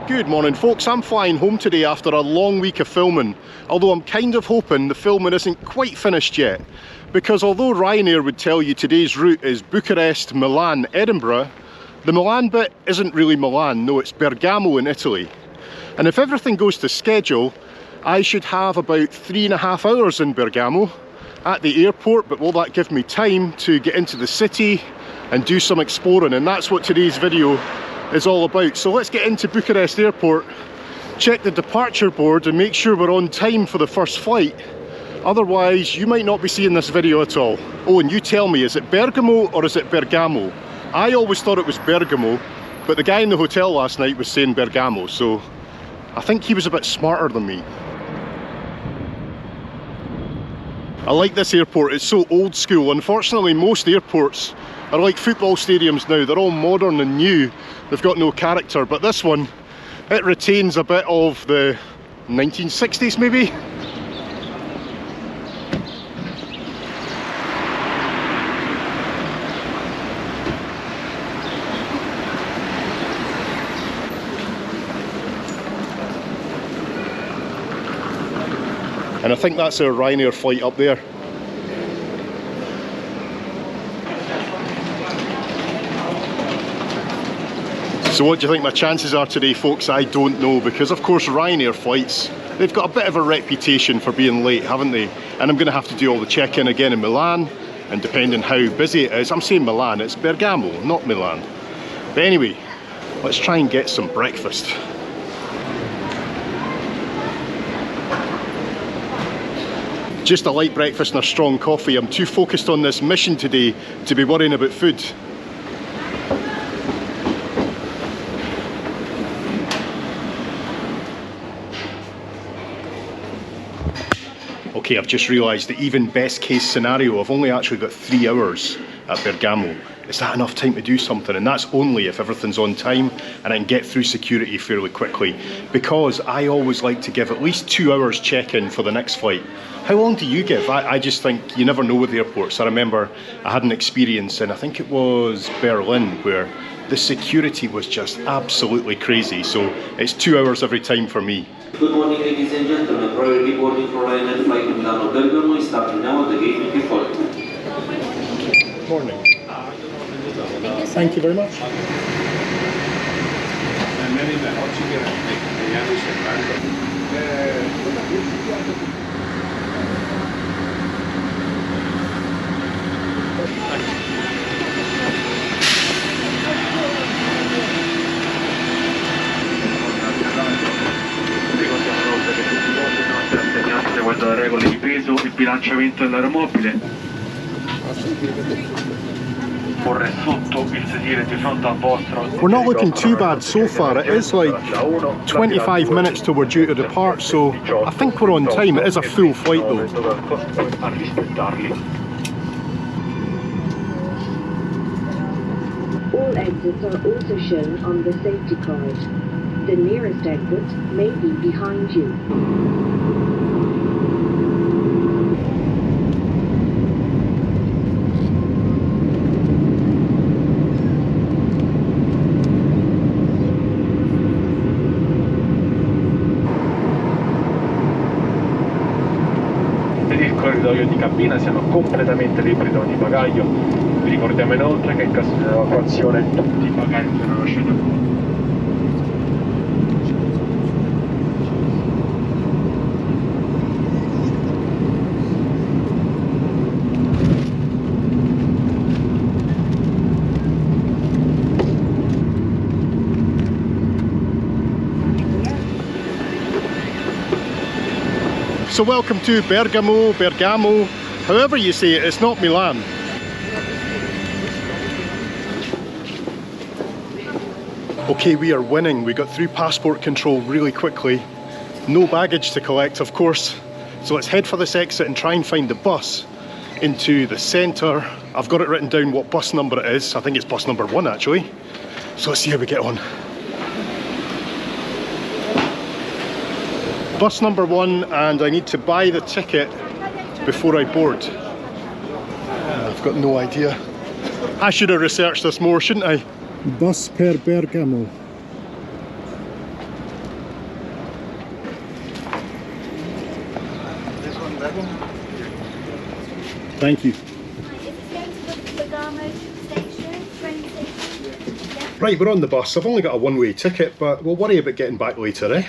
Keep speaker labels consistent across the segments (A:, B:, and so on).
A: Good morning folks, I'm flying home today after a long week of filming, although I'm kind of hoping the filming isn't quite finished yet, because although Ryanair would tell you today's route is Bucharest, Milan, Edinburgh, the Milan bit isn't really Milan, no, it's Bergamo in Italy. And if everything goes to schedule, I should have about 3.5 hours in Bergamo at the airport, but will that give me time to get into the city and do some exploring? And that's what today's video is all about. So let's get into Bucharest airport, check the departure board and make sure we're on time for the first flight. Otherwise you might not be seeing this video at all. Oh, and you tell me, is it Bergamo or is it Bergamo? I always thought it was Bergamo, but the guy in the hotel last night was saying Bergamo, so I think he was a bit smarter than me. I like this airport, it's so old school. Unfortunately most airports are like football stadiums now, they're all modern and new, they've got no character, but this one, it retains a bit of the 1960s maybe. And I think that's our Ryanair flight up there. So what do you think my chances are today, folks? I don't know, because of course Ryanair flights, they've got a bit of a reputation for being late, haven't they? And I'm going to have to do all the check-in again in Milan, and depending how busy it is, I'm saying Milan, it's Bergamo, not Milan. But anyway, let's try and get some breakfast. Just a light breakfast and a strong coffee. I'm too focused on this mission today to be worrying about food. Okay, I've just realised that even best case scenario, I've only actually got 3 hours at Bergamo. Is that enough time to do something? And that's only if everything's on time and I can get through security fairly quickly, because I always like to give at least 2 hours check-in for the next flight. How long do you give? I just think you never know with airports. I remember I had an experience in, I think it was Berlin, where the security was just absolutely crazy. So it's 2 hours every time for me.
B: Good morning, ladies and gentlemen. Priority boarding for Ryanair flight to Milano Bergamo is starting now at the gate 54.
A: Morning. Thank you very much.
C: Seguendo le regole di peso e bilanciamento dell'aeromobile. Porre sotto il sedile di fronte al vostro.
A: We're not looking too bad so far. It is like 25 minutes till we're due to depart, so I think we're on time. It is a full flight though.
D: All exits are also shown on the safety card. The nearest exit may be behind you.
C: Per il corridoio di cabina siamo completamente liberi da ogni bagaglio. Vi ricordiamo inoltre che in caso di evacuazione tutti i bagagli verranno lasciati a bordo.
A: So welcome to Bergamo, however you say it, it's not Milan. Okay, we are winning. We got through passport control really quickly. No baggage to collect, of course. So let's head for this exit and try and find the bus into the centre. I've got it written down what bus number it is. I think it's bus number 1 actually. So let's see how we get on. Bus number 1, and I need to buy the ticket before I board. I've got no idea. I should have researched this more, shouldn't I? Bus per Bergamo. Thank you.
E: Is it going to the Bergamo station, train station? Yeah.
A: Right, we're on the bus. I've only got a one-way ticket, but we'll worry about getting back later, eh?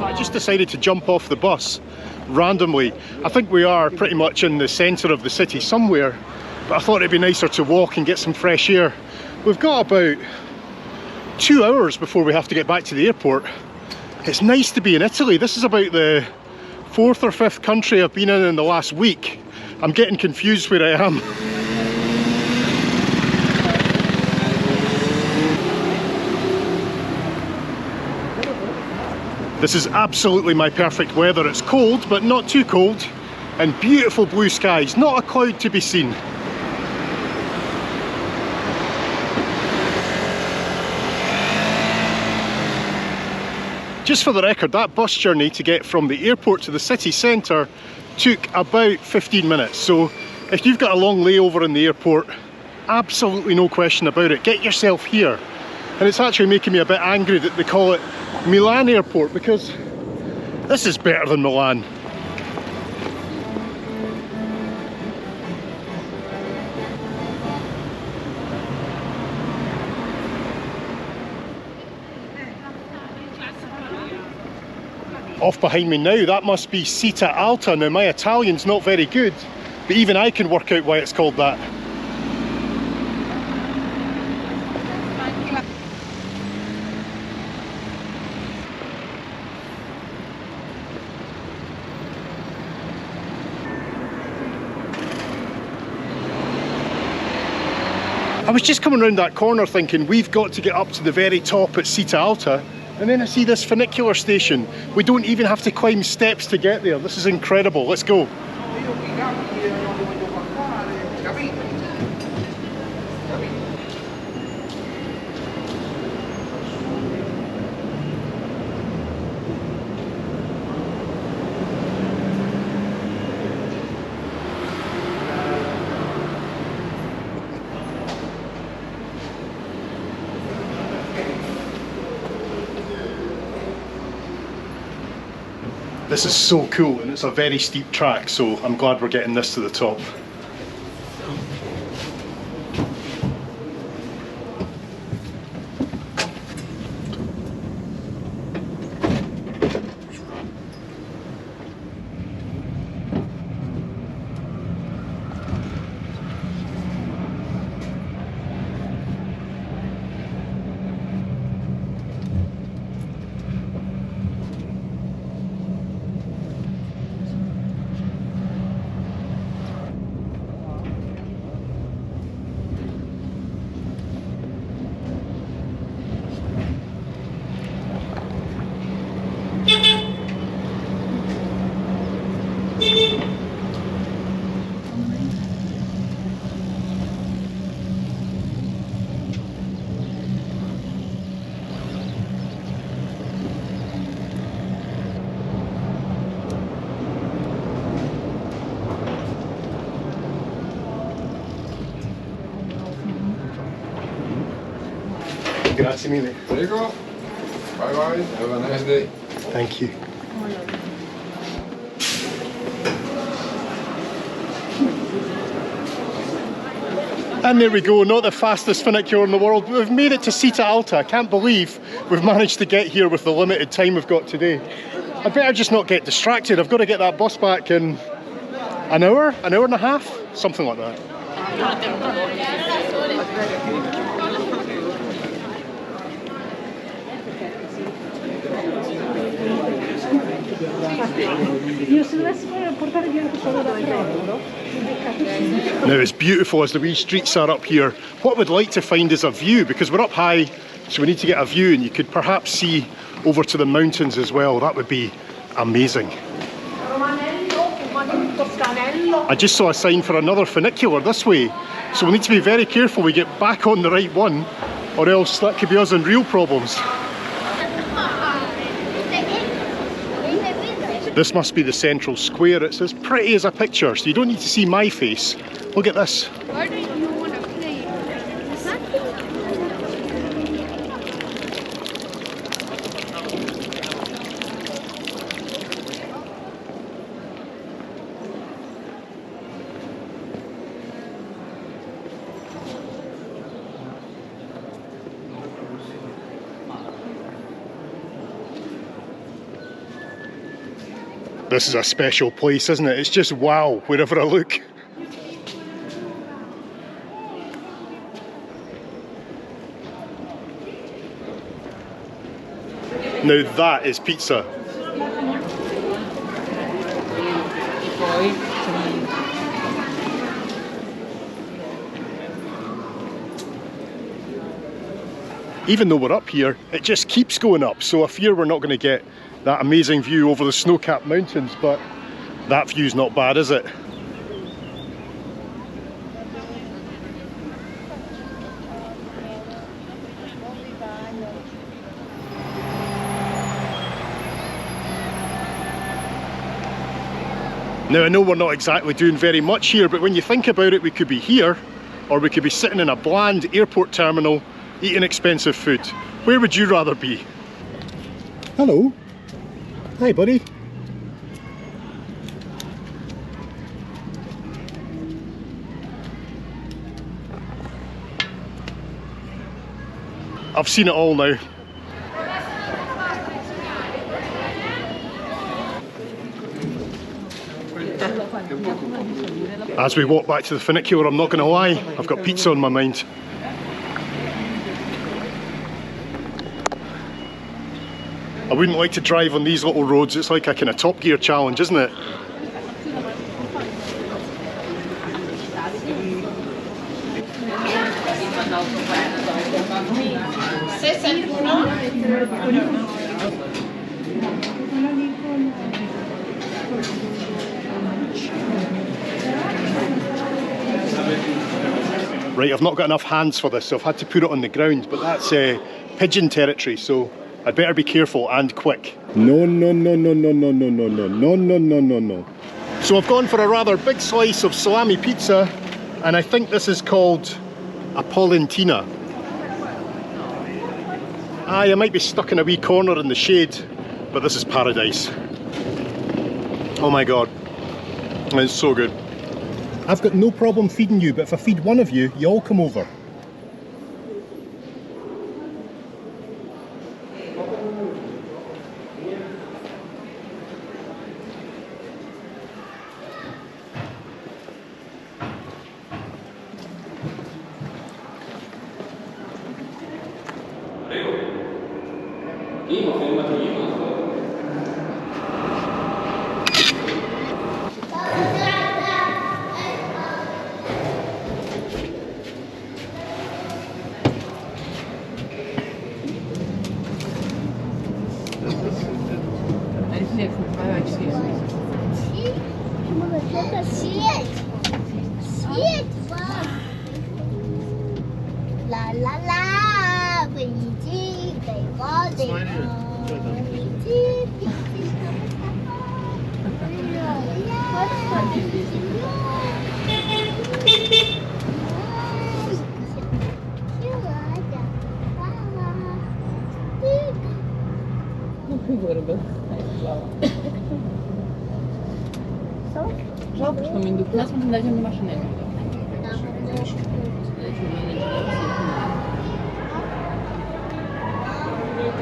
A: I just decided to jump off the bus randomly. I think we are pretty much in the centre of the city somewhere, but I thought it'd be nicer to walk and get some fresh air. We've got about 2 hours before we have to get back to the airport. It's nice to be in Italy. This is about the 4th or 5th country I've been in the last week. I'm getting confused where I am. This is absolutely my perfect weather. It's cold, but not too cold, and beautiful blue skies, not a cloud to be seen. Just for the record, that bus journey to get from the airport to the city centre took about 15 minutes. So if you've got a long layover in the airport, absolutely no question about it, get yourself here. And it's actually making me a bit angry that they call it Milan Airport, because this is better than Milan. Off behind me now, that must be Città Alta. Now my Italian's not very good, but even I can work out why it's called that. I was just coming around that corner thinking we've got to get up to the very top at Città Alta, and then I see this funicular station. We don't even have to climb steps to get there. This is incredible. Let's go. This is so cool, and it's a very steep track, so I'm glad we're getting this to the top. Grazie mille.
F: Prego. Bye bye. Have a nice day.
A: Thank you. And there we go, not the fastest funicular in the world, but we've made it to Città Alta. I can't believe we've managed to get here with the limited time we've got today. I better just not get distracted. I've got to get that bus back in an hour and a half, something like that. Now, as beautiful as the wee streets are up here, what we'd like to find is a view, because we're up high, so we need to get a view, and you could perhaps see over to the mountains as well. That would be amazing. I just saw a sign for another funicular this way, so we need to be very careful we get back on the right one, or else that could be us in real problems. This must be the central square. It's as pretty as a picture, so you don't need to see my face. Look at this.
E: Why don't you want to play?
A: This is a special place, isn't it? It's just wow wherever I look. Now that is pizza. Even though we're up here, it just keeps going up, so I fear we're not going to get that amazing view over the snow-capped mountains, but that view's not bad, is it? Now I know we're not exactly doing very much here, but when you think about it, we could be here, or we could be sitting in a bland airport terminal eating expensive food. Where would you rather be? Hello. Hi, buddy. I've seen it all now. As we walk back to the funicular, I'm not going to lie, I've got pizza on my mind. I wouldn't like to drive on these little roads. It's like a kind of Top Gear challenge, isn't it? Right, I've not got enough hands for this, so I've had to put it on the ground, but that's pigeon territory, so I'd better be careful and quick. No, no, no, no, no, no, no, no, no, no, no, no, no, no. So I've gone for a rather big slice of salami pizza, and I think this is called a pollentina. Aye, I might be stuck in a wee corner in the shade, but this is paradise. Oh my god, it's so good. I've got no problem feeding you, but if I feed one of you, you all come over.
G: La la la， 飞机给我的飞机，飞机
H: Жалко, что мы нас дадим на машине.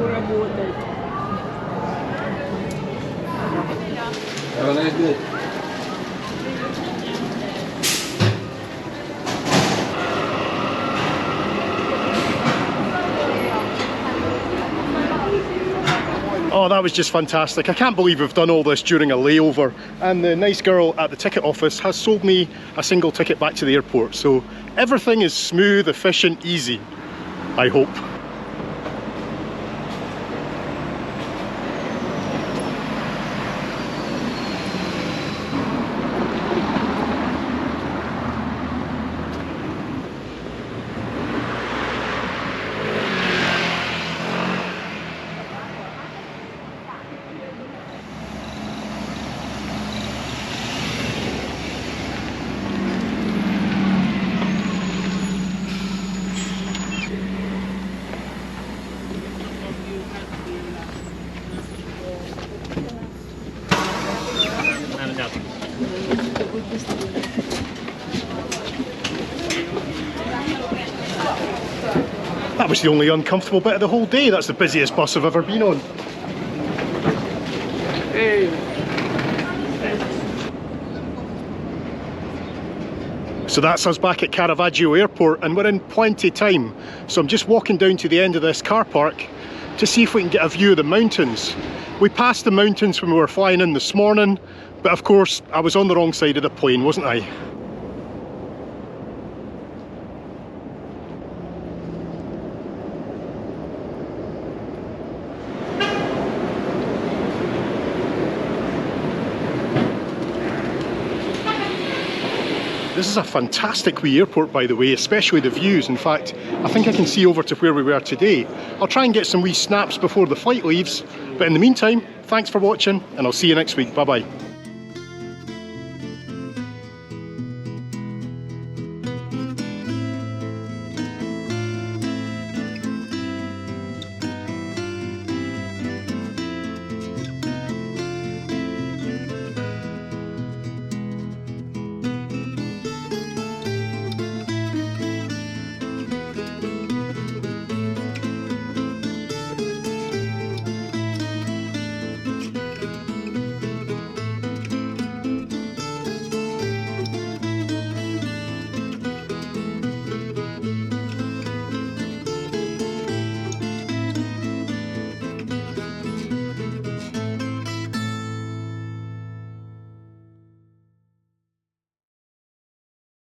H: Работает.
F: Have a nice day.
A: Oh, that was just fantastic. I can't believe we've done all this during a layover, and the nice girl at the ticket office has sold me a single ticket back to the airport, so everything is smooth, efficient, easy, I hope. That was the only uncomfortable bit of the whole day. That's the busiest bus I've ever been on. So that's us back at Caravaggio Airport, and we're in plenty time. So I'm just walking down to the end of this car park to see if we can get a view of the mountains. We passed the mountains when we were flying in this morning, but of course I was on the wrong side of the plane, wasn't I? This is a fantastic wee airport, by the way, especially the views. In fact, I think I can see over to where we were today. I'll try and get some wee snaps before the flight leaves, but in the meantime, thanks for watching, and I'll see you next week. Bye bye.